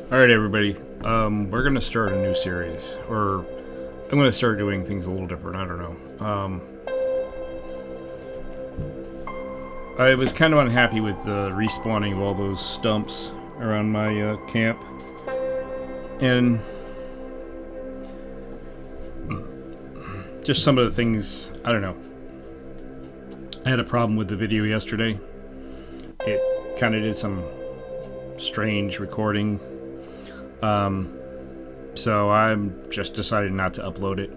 Alright everybody, we're gonna start a new series, or I'm gonna start doing things a little different, I don't know. I was kind of unhappy with the respawning of all those stumps around my camp, and just some of the things, I don't know. I had a problem with the video yesterday. It kind of did some strange recording. So I'm just decided not to upload it.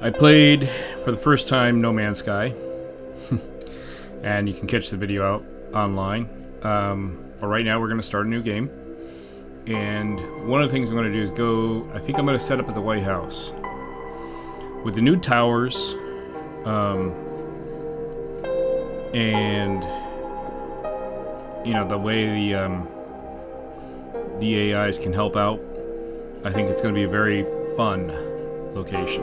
I played for the first time No Man's Sky, and you can catch the video out online. But right now we're going to start a new game, and one of the things I'm going to do is I think I'm going to set up at the White House with the new towers, and you know, the way the AIs can help out. I think it's going to be a very fun location.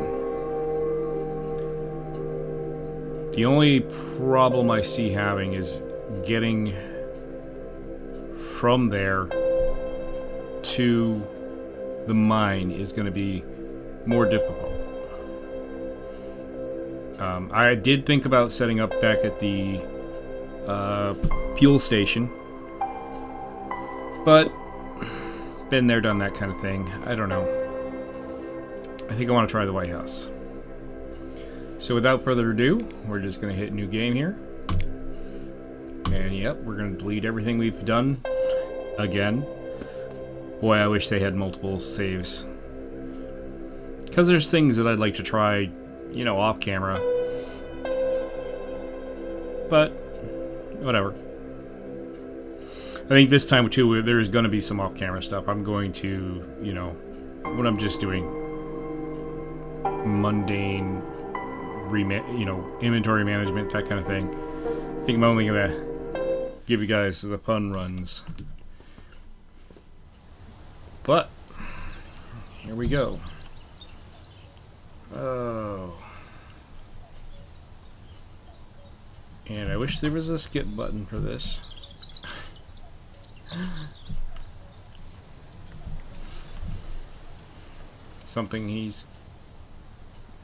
The only problem I see having is getting from there to the mine is going to be more difficult. I did think about setting up back at the fuel station, but been there, done that kind of thing. I don't know. I think I want to try the White House. So without further ado, we're just going to hit new game here. And yep, we're going to delete everything we've done again. Boy, I wish they had multiple saves. Because there's things that I'd like to try, you know, off camera. But whatever. I think this time too, there's going to be some off-camera stuff. I'm going to, you know, when I'm just doing mundane, you know, inventory management, that kind of thing. I think I'm only going to give you guys the fun runs. But here we go. Oh. And I wish there was a skip button for this. Something he's...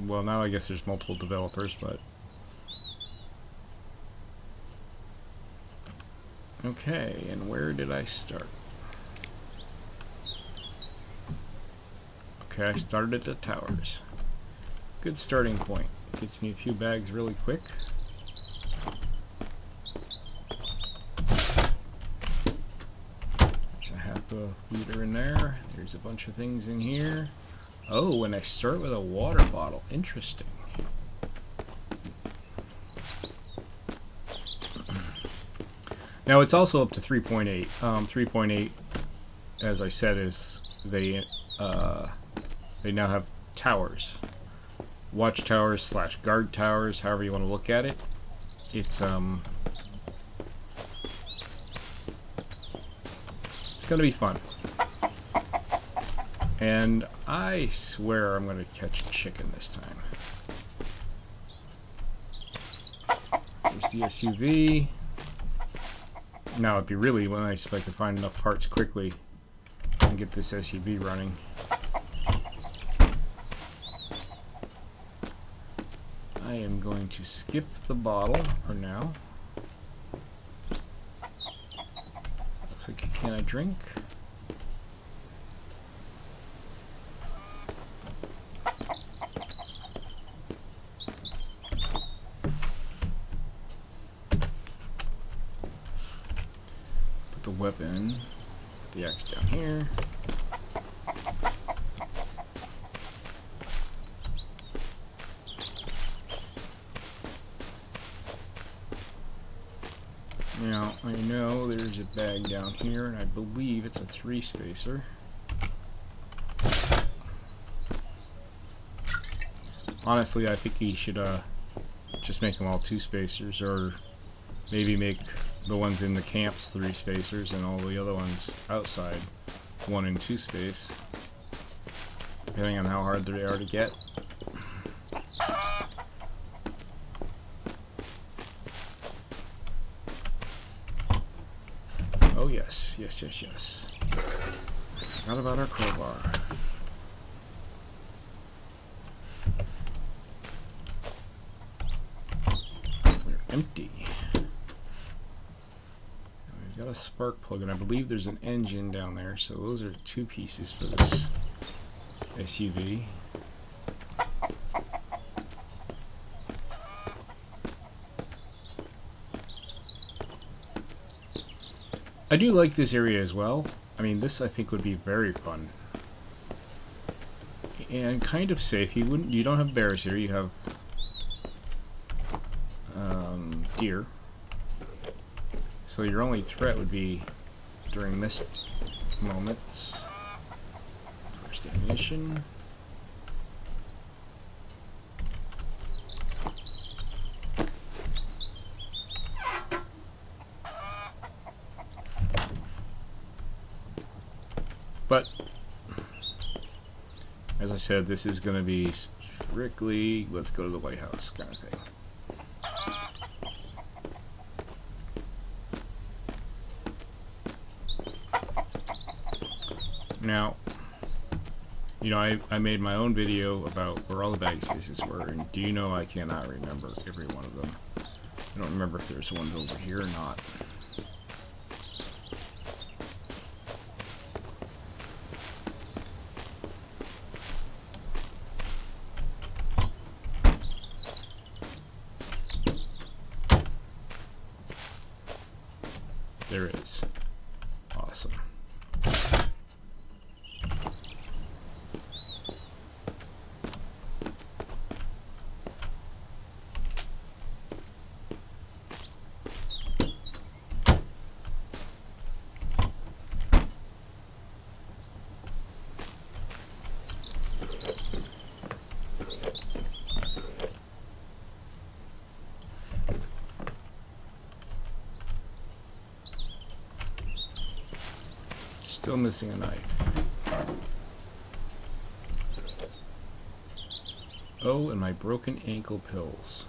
Well, now I guess there's multiple developers, but... Okay, and where did I start? Okay, I started at the towers. Good starting point. Gets me a few bags really quick. A liter in there. There's a bunch of things in here. Oh, and I start with a water bottle. Interesting. Now it's also up to 3.8. 3.8, as I said, is they now have towers, watchtowers / guard towers, however you want to look at it. It's gonna be fun. And I swear I'm gonna catch a chicken this time. There's the SUV. Now it'd be really nice if I could find enough parts quickly and get this SUV running. I am going to skip the bottle for now. Looks like, can I drink? Put the weapon, put the axe down here. Now, I know there's a bag down here, and I believe it's a 3-spacer. Honestly, I think he should just make them all 2-spacers, or maybe make the ones in the camps 3-spacers and all the other ones outside 1 and 2 space, depending on how hard they are to get. Oh yes, yes, yes, yes. Yes. Forgot about our crowbar. We're empty. We've got a spark plug, and I believe there's an engine down there, so those are 2 pieces for this SUV. I do like this area as well. I mean, this I think would be very fun. And kind of safe. You don't have bears here, you have deer. So your only threat would be during mist moments. First ammunition. But as I said, this is going to be strictly let's go to the White House kind of thing. Now, you know, I made my own video about where all the bag spaces were, and do you know I cannot remember every one of them. I don't remember if there's one over here or not. There is. Awesome. Still missing a knife. Oh, and my broken ankle pills.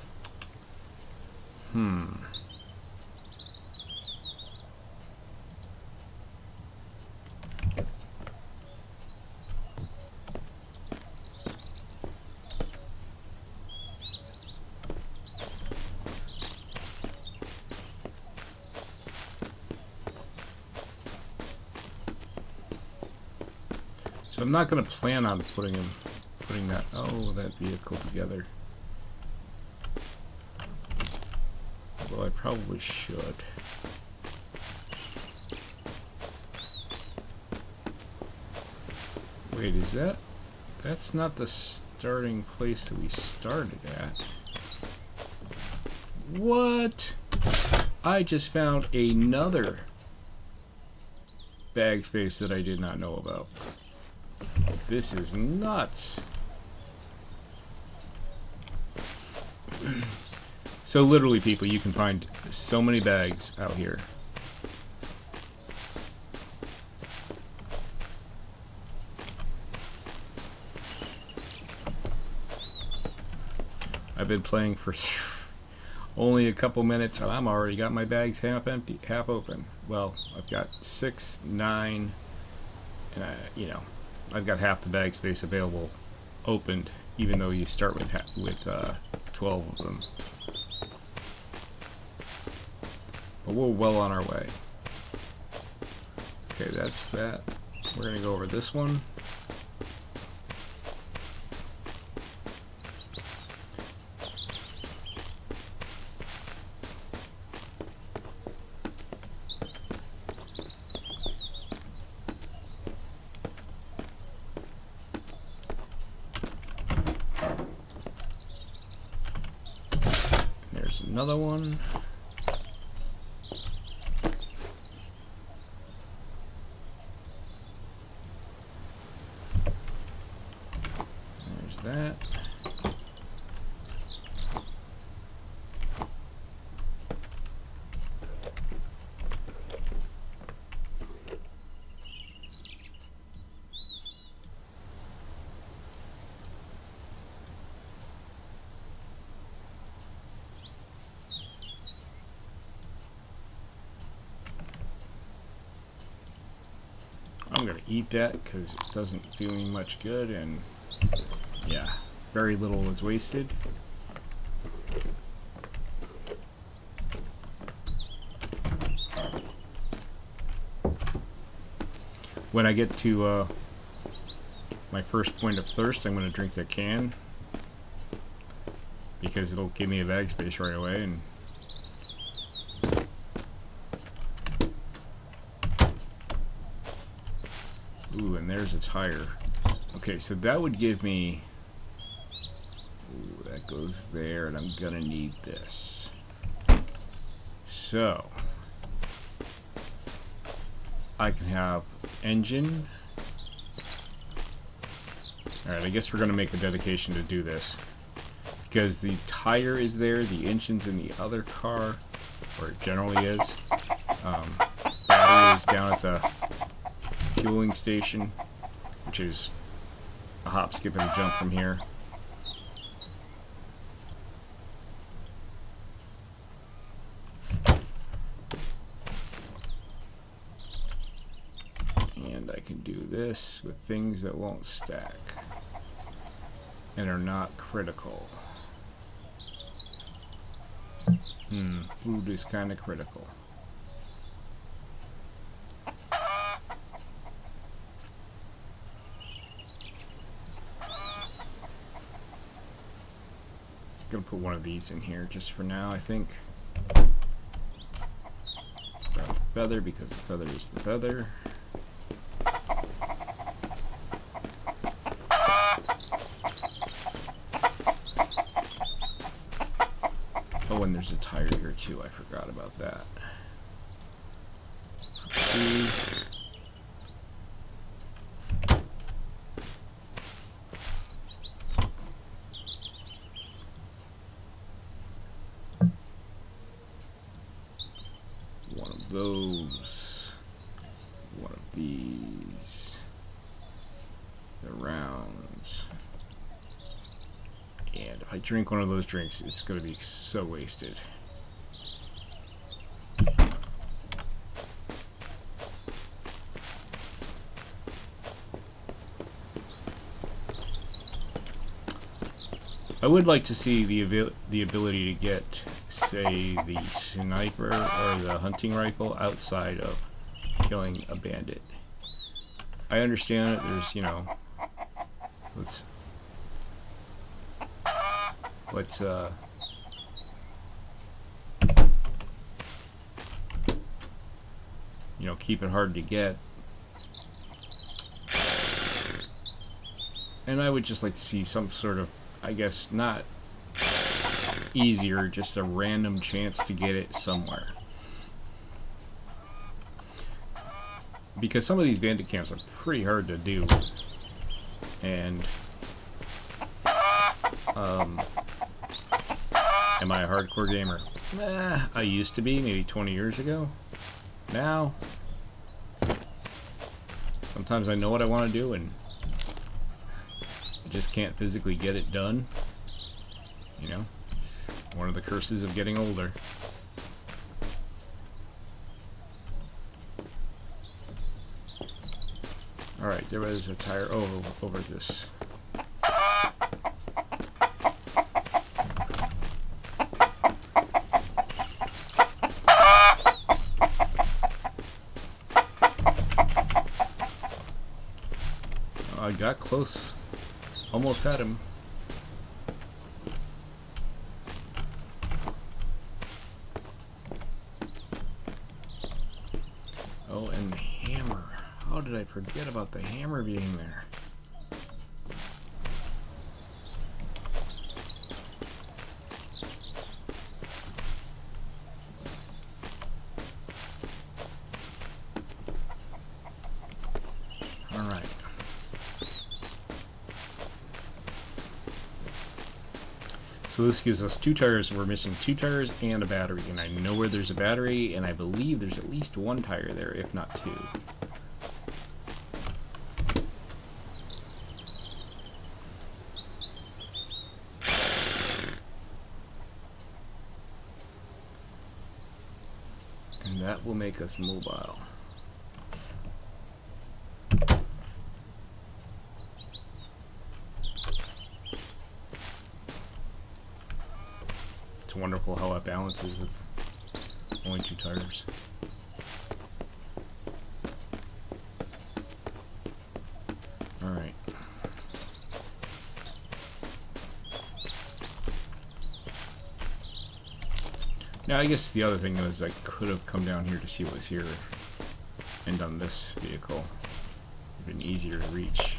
So I'm not going to plan on putting that vehicle together. Although I probably should. Wait, that's not the starting place that we started at. What? I just found another bag space that I did not know about. This is nuts. So literally, people, you can find so many bags out here. I've been playing for only a couple minutes and I'm already got my bags half empty, half open. Well, I've got 6, 9, and you know, I've got half the bag space available opened, even though you start with 12 of them. But we're well on our way. Okay, that's that. We're gonna go over this one. There's another one. There's that. I'm gonna eat that because it doesn't do me much good, and yeah, very little was wasted. When I get to my first point of thirst, I'm going to drink that can because it'll give me a bag space right away. And ooh, and there's a tire. Okay, so that would give me. Ooh, that goes there, and I'm gonna need this. So I can have engine. Alright, I guess we're going to make a dedication to do this. Because the tire is there, the engine's in the other car, or it generally is. Battery is down at the fueling station, which is a hop, skip, and a jump from here. And I can do this with things that won't stack and are not critical. Food is kind of critical. Gonna put one of these in here just for now, I think. Grab the feather because the feather is the feather. Oh, and there's a tire here too. I forgot about that. See. One of those. One of these. The rounds. And if I drink one of those drinks, it's going to be so wasted. I would like to see the ability to get, say, the sniper or the hunting rifle outside of killing a bandit. I understand that there's, you know, let's you know, keep it hard to get. And I would just like to see some sort of, I guess, not easier, just a random chance to get it somewhere. Because some of these bandit camps are pretty hard to do. And am I a hardcore gamer? I used to be, maybe 20 years ago. Now, sometimes I know what I want to do and I just can't physically get it done. You know, it's one of the curses of getting older. Alright, there was a tire over this. I got close. Almost had him. Oh, and the hammer. How did I forget about the hammer being there? All right. So this gives us 2 tires. We're missing 2 tires and a battery, and I know where there's a battery, and I believe there's at least 1 tire there, if not 2. And that will make us mobile. it's wonderful how it balances with only 2 tires. Alright. Now I guess the other thing is I could have come down here to see what was here and done this vehicle. It would have been easier to reach.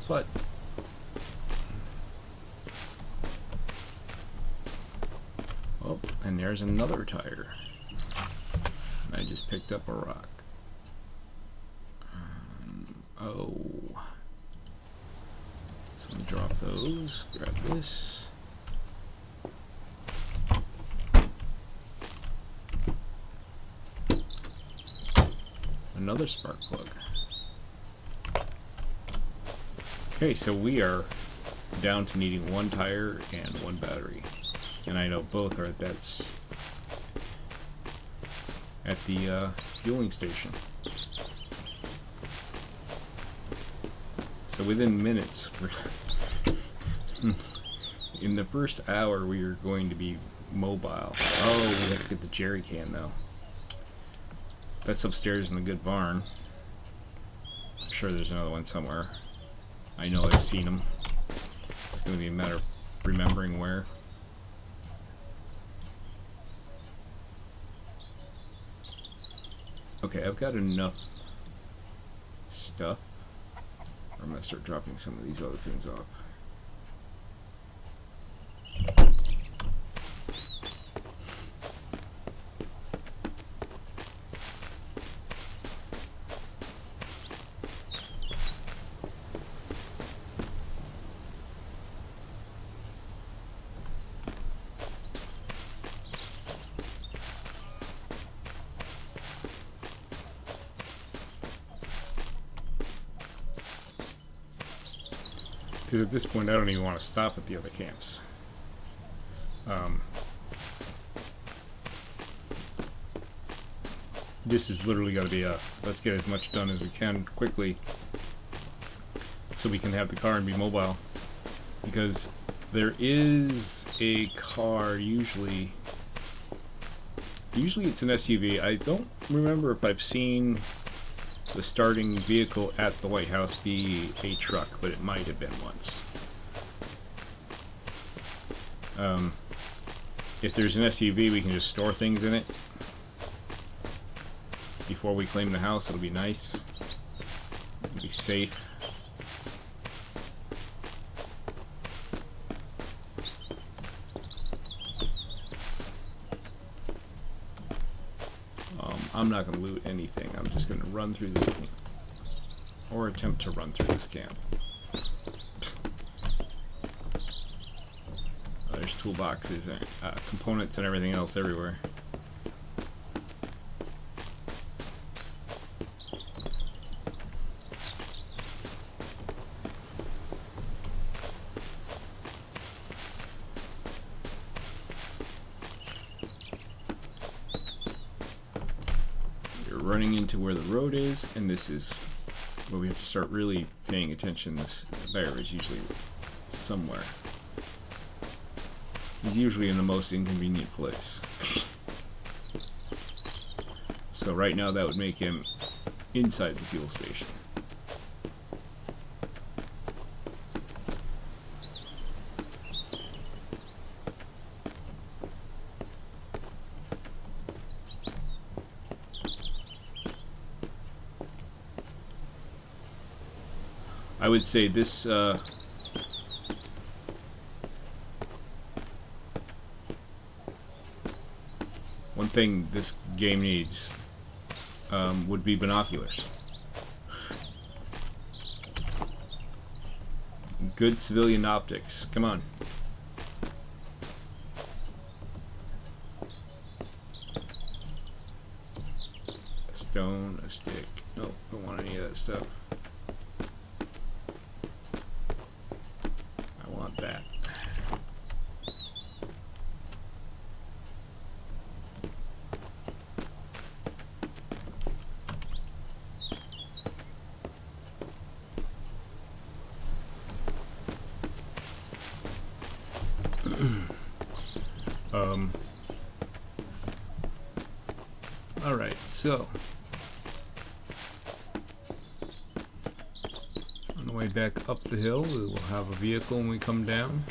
But oh, and there's another tire. And I just picked up a rock. Oh. So let me drop those, grab this. Another spark plug. Okay, so we are down to needing 1 tire and 1 battery. And I know both are at the fueling station. So within minutes, in the first hour, we are going to be mobile. Oh, we have to get the jerry can though. That's upstairs in the good barn. I'm sure there's another one somewhere. I know I've seen them. It's going to be a matter of remembering where. Okay, I've got enough stuff. I'm going to start dropping some of these other things off. Because at this point I don't even want to stop at the other camps. This is literally got to be a let's get as much done as we can quickly so we can have the car and be mobile. Because there is a car, usually it's an SUV. I don't remember if I've seen the starting vehicle at the White House be a truck, but it might have been once. If there's an SUV, we can just store things in it before we claim the house. It'll be nice. It'll be safe. I'm not going to loot anything. I'm just going to run through this camp. Or attempt to run through this camp. There's toolboxes and components and everything else everywhere. Running into where the road is, and this is where we have to start really paying attention. This bear is usually somewhere. He's usually in the most inconvenient place. So right now that would make him inside the fuel station. I would say this one thing this game needs would be binoculars. Good civilian optics. Come on. A stone, a stick. Nope, don't want any of that stuff. That. Alright, so on the way back up the hill, we will have a vehicle when we come down.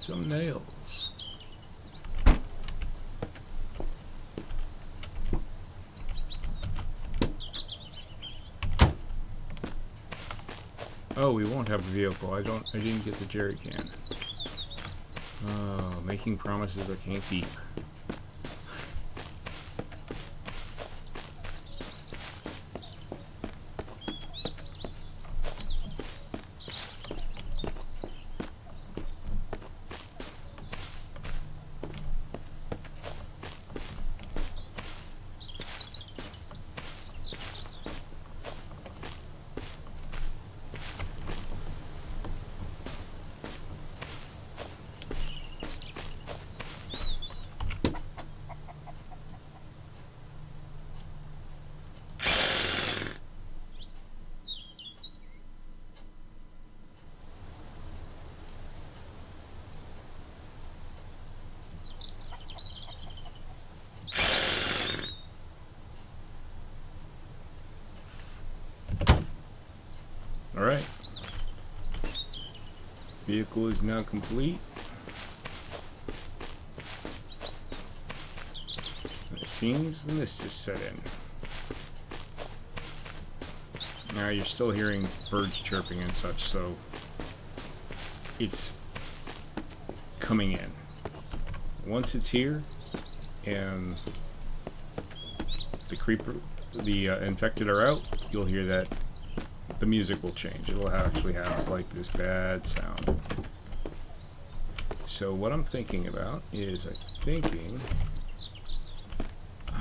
Some nails. Oh, we won't have a vehicle. I didn't get the jerry can. Oh, making promises I can't keep. Alright. Vehicle is now complete. It seems the mist is set in. Now you're still hearing birds chirping and such, so it's coming in. Once it's here and the infected are out, you'll hear that the music will change. It will actually have like this bad sound. So what I'm thinking about is I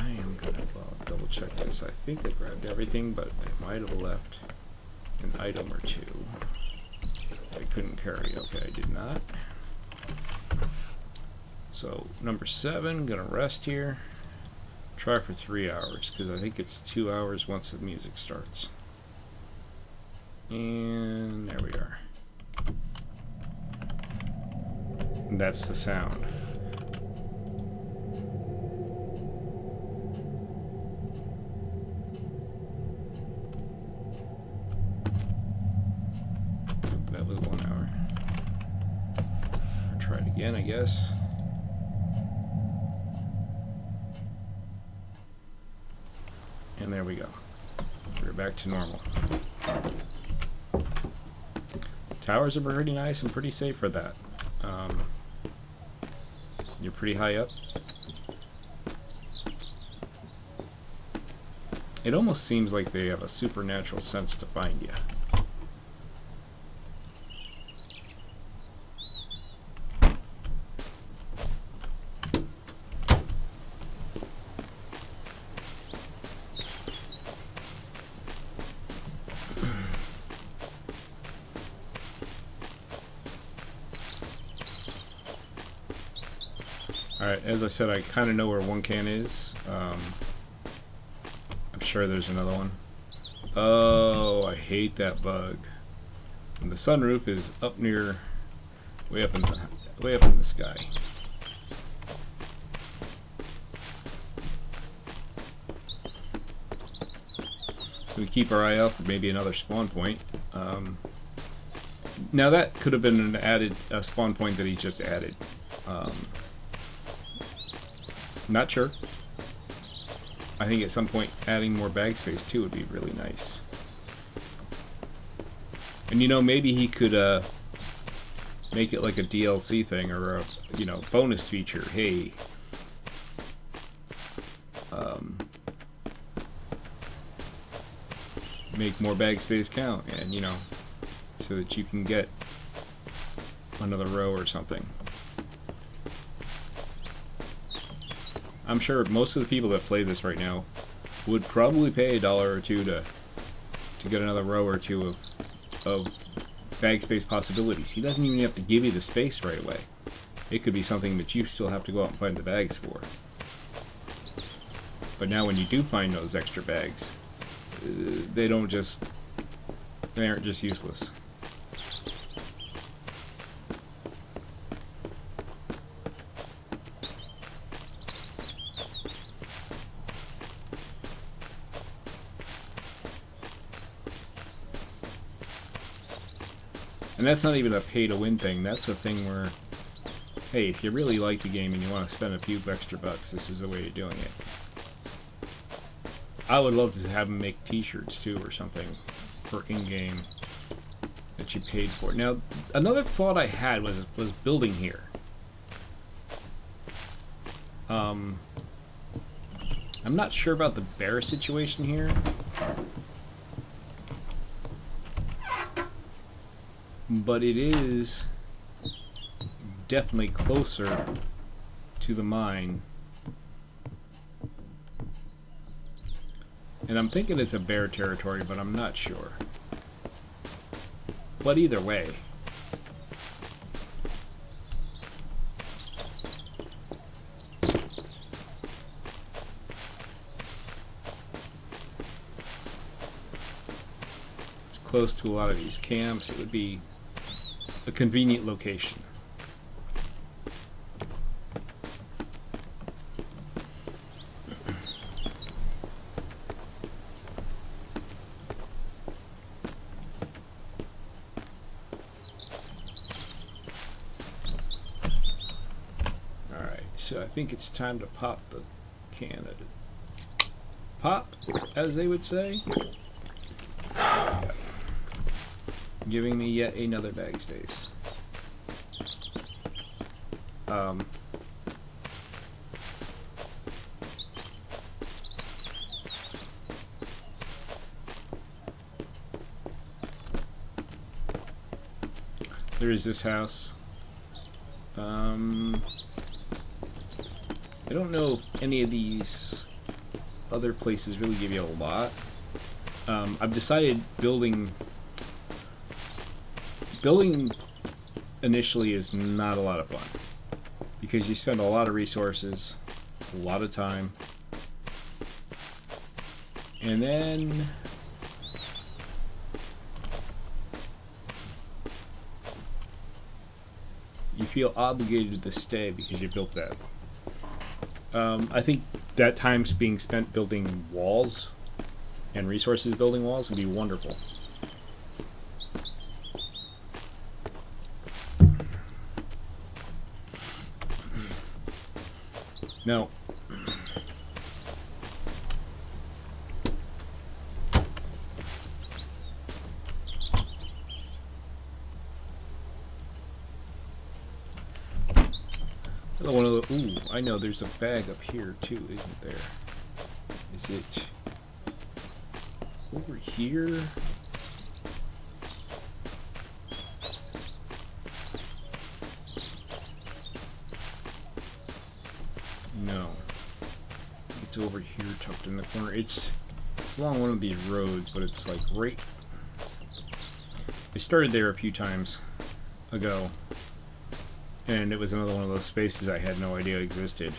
am gonna double check this. I think I grabbed everything, but I might have left an item or two I couldn't carry. Okay, I did not. So number 7, gonna rest here. Try for 3 hours because I think it's 2 hours once the music starts. And there we are. And that's the sound. That was 1 hour. I'll try it again, I guess. And there we go. We're back to normal. Towers are pretty nice and pretty safe for that. You're pretty high up. It almost seems like they have a supernatural sense to find you. Alright, as I said, I kind of know where one can is. I'm sure there's another one. Oh, I hate that bug. And the sunroof is up near, way up in the sky. So we keep our eye out for maybe another spawn point. Now that could have been an added spawn point that he just added. Not sure. I think at some point adding more bag space too would be really nice. And you know, maybe he could make it like a DLC thing or a bonus feature. Hey, make more bag space count, and so that you can get another row or something. I'm sure most of the people that play this right now would probably pay $1 or $2 to get another row or two of bag space possibilities. He doesn't even have to give you the space right away. It could be something that you still have to go out and find the bags for. But now when you do find those extra bags, they aren't just useless. And that's not even a pay-to-win thing. That's a thing where, hey, if you really like the game and you want to spend a few extra bucks, this is the way of doing it. I would love to have them make t-shirts too or something for in-game that you paid for. Now, another thought I had was building here. I'm not sure about the bear situation here. But it is definitely closer to the mine. And I'm thinking it's a bear territory, but I'm not sure. But either way. It's close to a lot of these camps. It would be a convenient location. Alright, so I think it's time to pop the cannon. Pop, as they would say. Giving me yet another bag space. There is this house. I don't know if any of these other places really give you a lot. I've decided building initially is not a lot of fun because you spend a lot of resources, a lot of time, and then you feel obligated to stay because you built that. I think that time's being spent building walls and resources building walls would be wonderful. Now, one of the, ooh, I know there's a bag up here too, isn't there? Is it over here? No. It's over here tucked in the corner. It's along one of these roads, but it's like right... I started there a few times ago, and it was another one of those spaces I had no idea existed.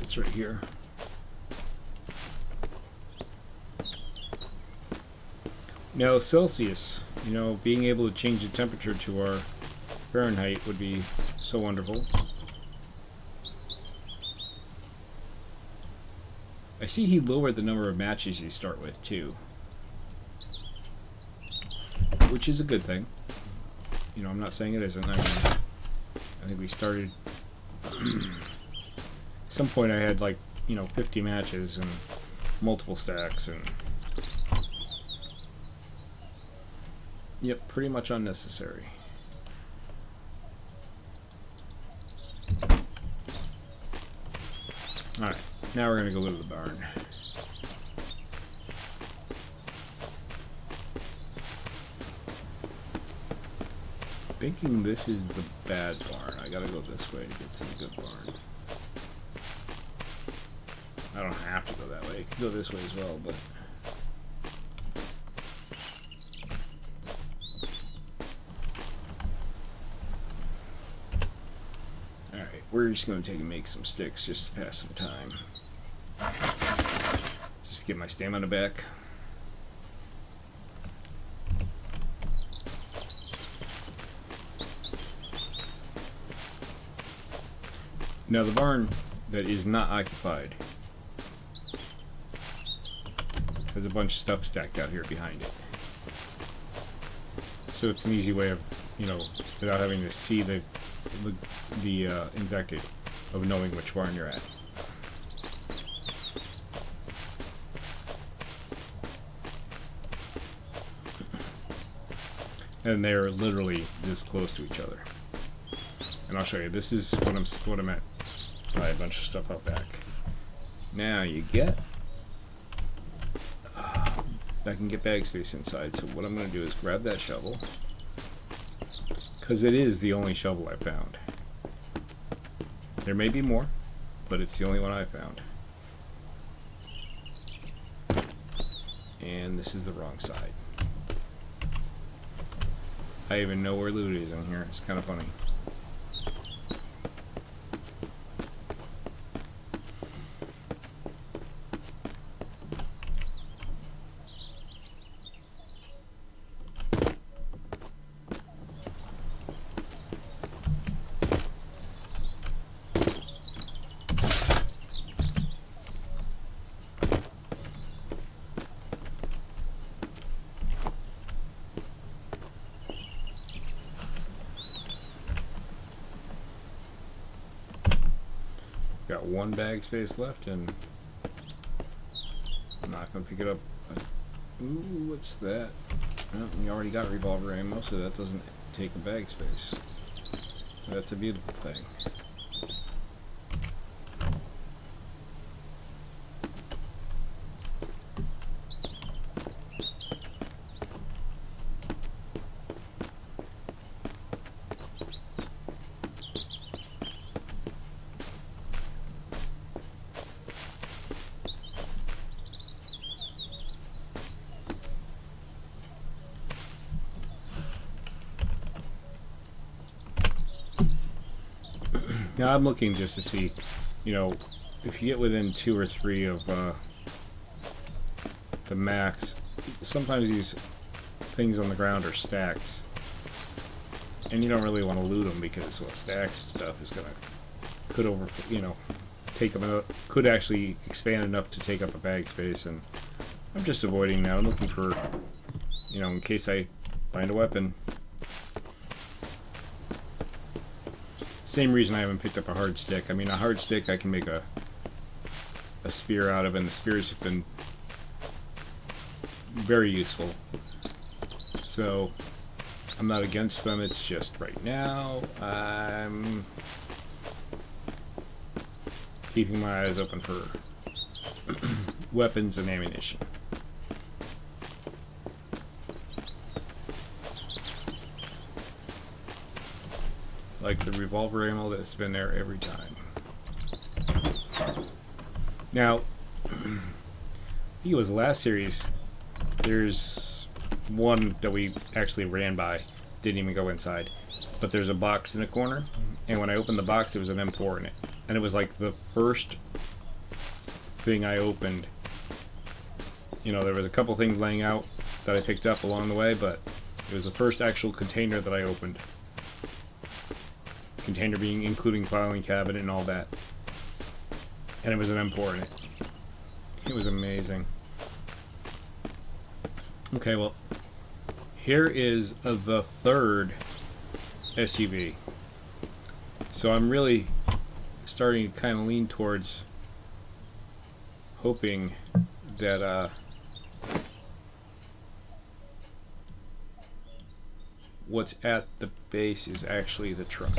It's right here. Now Celsius, you know, being able to change the temperature to our Fahrenheit would be so wonderful. I see he lowered the number of matches you start with too, which is a good thing. You know, I'm not saying it isn't. I mean, I think we started. At some point, I had like, you know, 50 matches and multiple stacks, and yep, pretty much unnecessary. Alright, now we're gonna go to the barn. Thinking this is the bad barn. I gotta go this way to get to the good barn. I don't have to go that way. I could go this way as well, but alright, we're just gonna take and make some sticks just to pass some time. Just to get my stamina back. Now the barn that is not occupied has a bunch of stuff stacked out here behind it. So it's an easy way of, you know, without having to see the infected, of knowing which barn you're at. And they're literally this close to each other. And I'll show you. This is what I'm at. Buy a bunch of stuff out back. Now you get. I can get bag space inside. So what I'm going to do is grab that shovel, because it is the only shovel I found. There may be more, but it's the only one I found. And this is the wrong side. I even know where loot is on here. It's kind of funny. Got one bag space left, and I'm not going to pick it up. Ooh, what's that? Well, you already got revolver ammo, so that doesn't take a bag space. That's a beautiful thing. Now I'm looking just to see, you know, if you get within 2 or 3 of the max, sometimes these things on the ground are stacks, and you don't really want to loot them because, well, stacks and stuff is take them out, could actually expand enough to take up a bag space, and I'm just avoiding that. I'm looking for, you know, in case I find a weapon. Same reason I haven't picked up a hard stick. I mean, a hard stick I can make a spear out of, and the spears have been very useful. So I'm not against them. It's just right now I'm keeping my eyes open for weapons and ammunition. Like the revolver ammo that's been there every time. Now, I think it was the last series, there's one that we actually ran by, didn't even go inside, but there's a box in the corner, and when I opened the box there was an M4 in it, and it was like the first thing I opened. You know, there was a couple things laying out that I picked up along the way, but it was the first actual container that I opened. Container being including filing cabinet and all that, and it was an M4 in it. It was amazing. Okay, well, here is the third SUV. So I'm really starting to kind of lean towards hoping that what's at the base is actually the truck.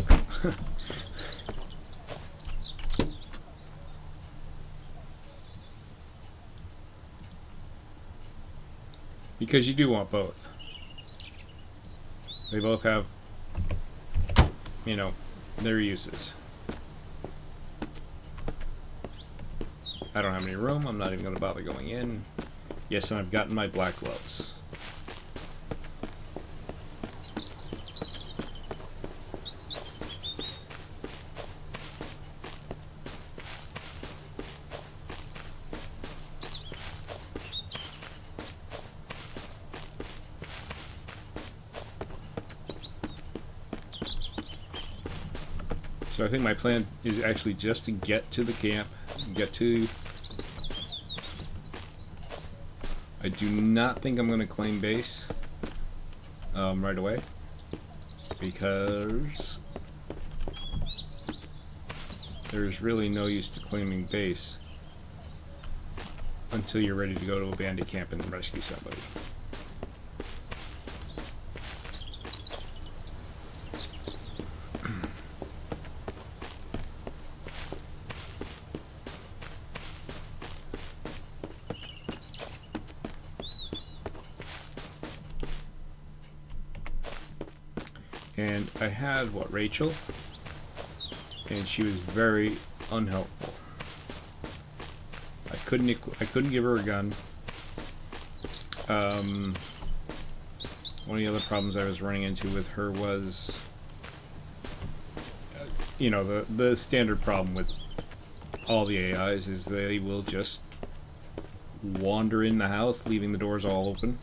Because you do want both. They both have, you know, their uses. I don't have any room. I'm not even going to bother going in. Yes, and I've gotten my black gloves. So I think my plan is actually just to get to the camp, get to... I do not think I'm going to claim base right away, because there's really no use to claiming base until you're ready to go to a bandit camp and rescue somebody. And I had, what, Rachel? And she was very unhelpful. I couldn't give her a gun. One of the other problems I was running into with her was, you know, the standard problem with all the AIs is they will just wander in the house, leaving the doors all open.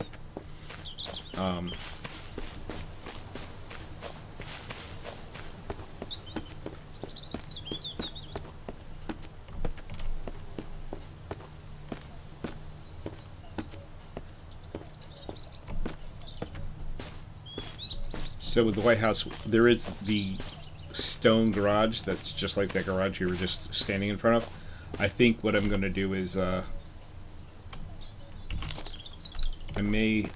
So with the White House, there is the stone garage that's just like that garage you were just standing in front of. I think what I'm going to do is I may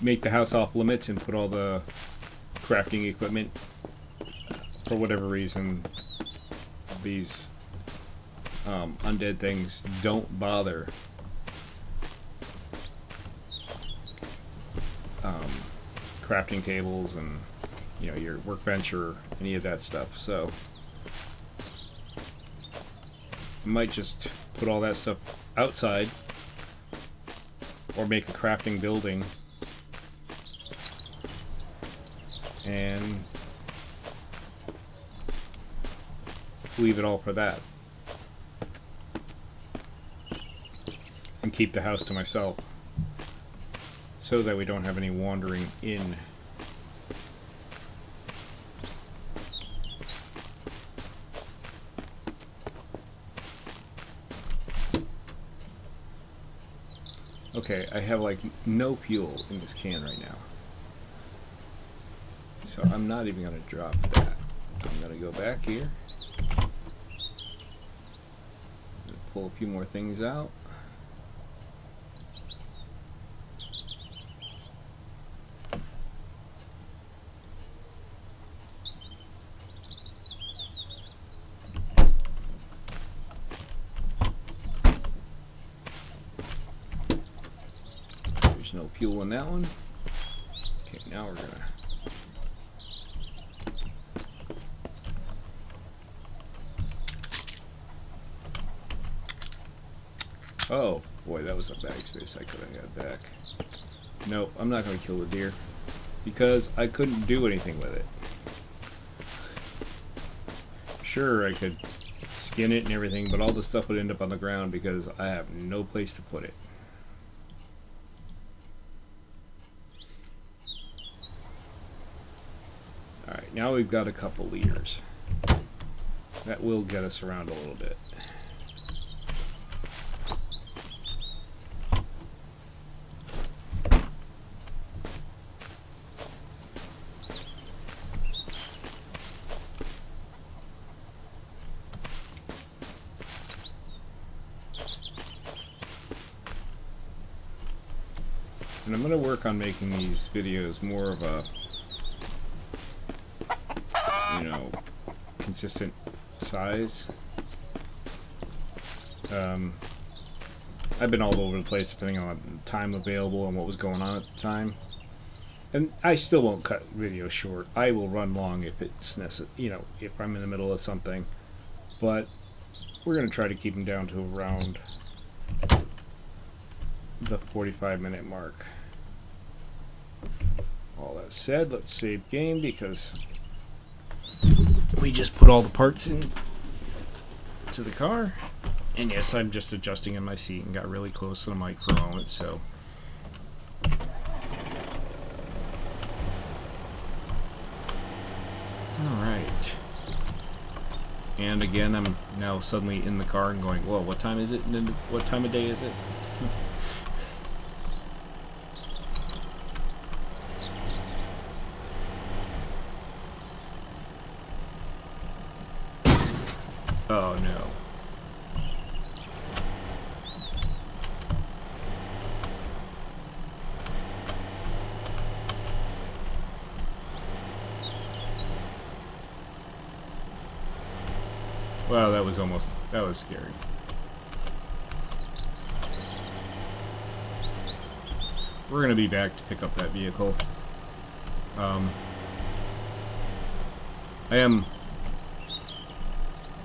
make the house off limits and put all the crafting equipment. For whatever reason, these undead things don't bother crafting tables and, you know, your workbench or any of that stuff. So I might just put all that stuff outside or make a crafting building and leave it all for that and keep the house to myself, so that we don't have any wandering in. Okay, I have like no fuel in this can right now. So I'm not even going to drop that. I'm going to go back here. Pull a few more things out. No fuel in that one. Okay, now we're gonna oh boy, that was a bag space I could have had back. Nope, I'm not gonna kill the deer because I couldn't do anything with it. Sure, I could skin it and everything, but all the stuff would end up on the ground because I have no place to put it. Alright, now we've got a couple leaders. That will get us around a little bit. And I'm going to work on making these videos more of a, you know, consistent size. I've been all over the place depending on the time available and what was going on at the time. And I still won't cut videos short. I will run long if it's necessary, you know, if I'm in the middle of something. But we're going to try to keep them down to around the 45-minute mark. All that said, let's save game because we just put all the parts in to the car. And yes, I'm just adjusting in my seat and got really close to the mic for a moment, so. Alright. And again, I'm now suddenly in the car and going, whoa, what time is it? And what time of day is it? Oh no. Wow, that was scary. We're gonna be back to pick up that vehicle.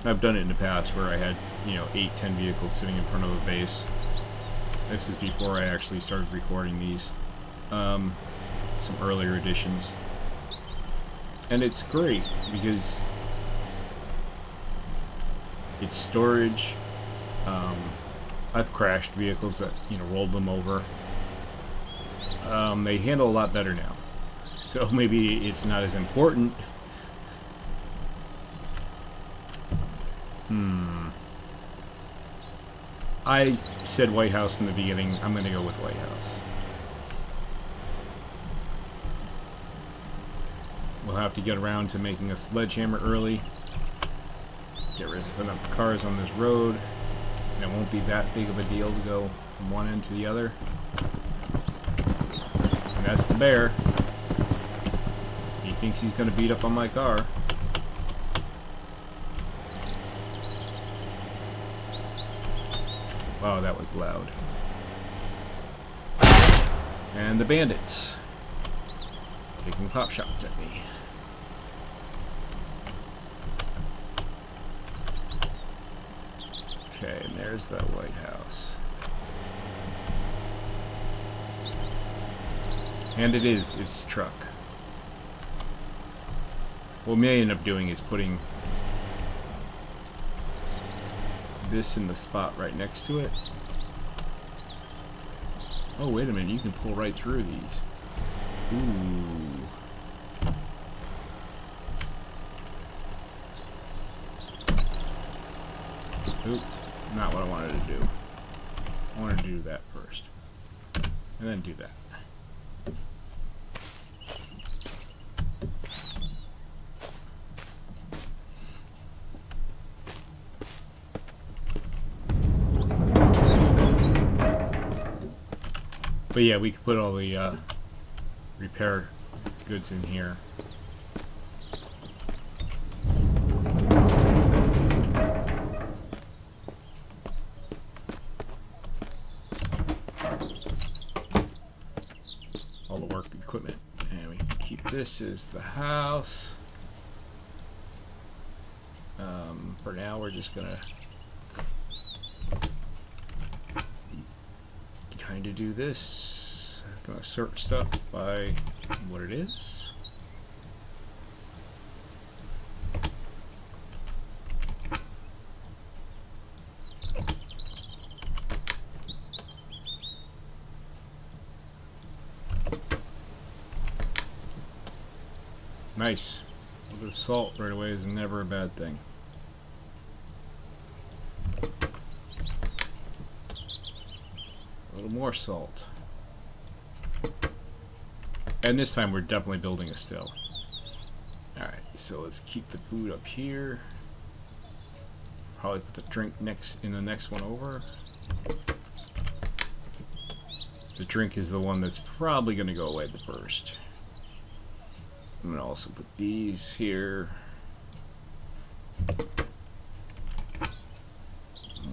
I've done it in the past where I had, you know, 8-10 vehicles sitting in front of a base. This is before I actually started recording these. Some earlier editions. And it's great because it's storage. I've crashed vehicles that, you know, rolled them over. They handle a lot better now. So maybe it's not as important. I said White House from the beginning. I'm going to go with White House. We'll have to get around to making a sledgehammer early. Get rid of enough cars on this road. And it won't be that big of a deal to go from one end to the other. And that's the bear. He thinks he's going to beat up on my car. Wow, that was loud. And the bandits taking pop shots at me. Okay, and there's that White House. And it's a truck. What we may end up doing is putting this in the spot right next to it. Oh, wait a minute, you can pull right through these. Ooh. Oop, not what I wanted to do. I wanted to do that first. And then do that. But yeah, we could put all the repair goods in here. All the work equipment. And we can keep this as the house. For now, we're just gonna kind of do this. I'm gonna sort stuff by what it is. Nice. A little bit of salt right away is never a bad thing. little more salt. And this time we're definitely building a still. Alright, so let's keep the food up here. Probably put the drink in the next one over. The drink is the one that's probably going to go away the first. I'm going to also put these here.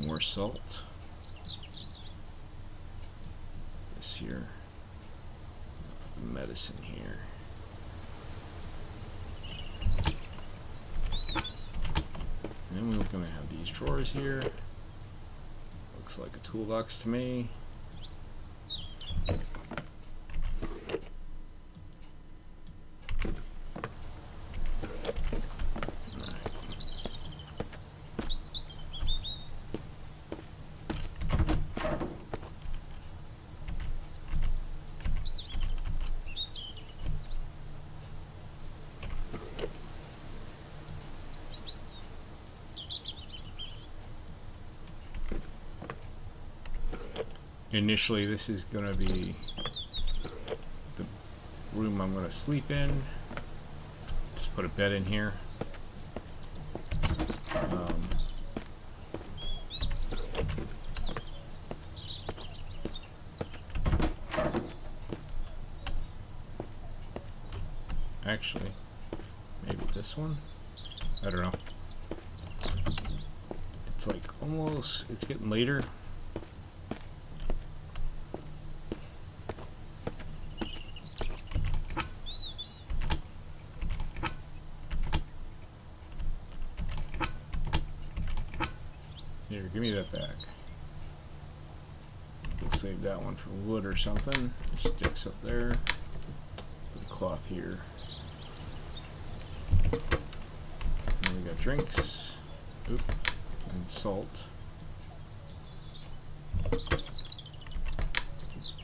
More salt. This here. Put the medicine here. And we're going to have these drawers here. Looks like a toolbox to me. Initially, this is going to be the room I'm going to sleep in. Just put a bed in here. Actually, maybe this one? I don't know. It's like almost, it's getting later. Here, give me that back. We'll save that one for wood or something. Sticks up there. Put a cloth here. And we got drinks. Oop. And salt.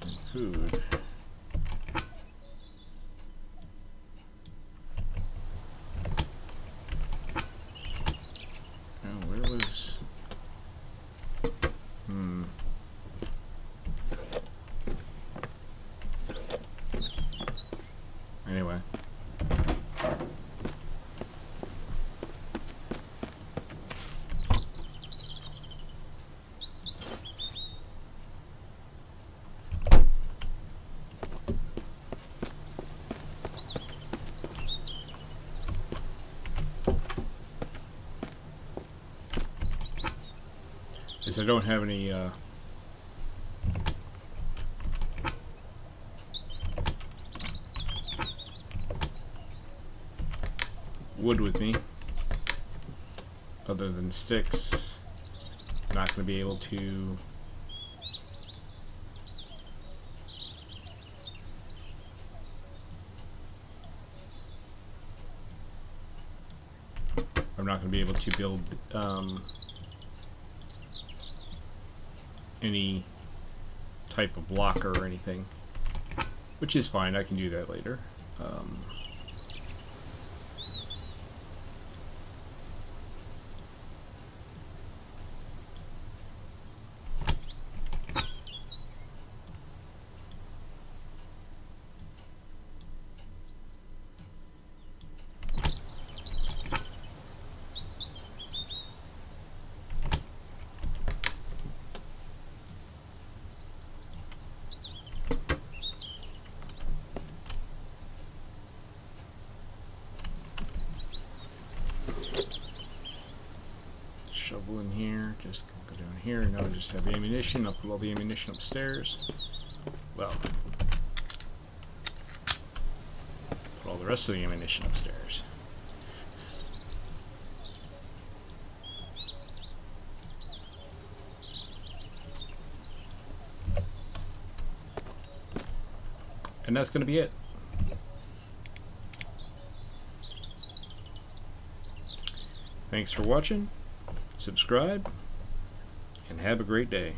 And food. Anyway. Because I don't have any wood with me other than sticks. Not going to be able to build any type of blocker or anything, which is fine. I can do that later. Shovel in here, just go down here, and now I just have ammunition. I'll put all the ammunition upstairs. Well, put all the rest of the ammunition upstairs. And that's going to be it. Thanks for watching. Subscribe, and have a great day.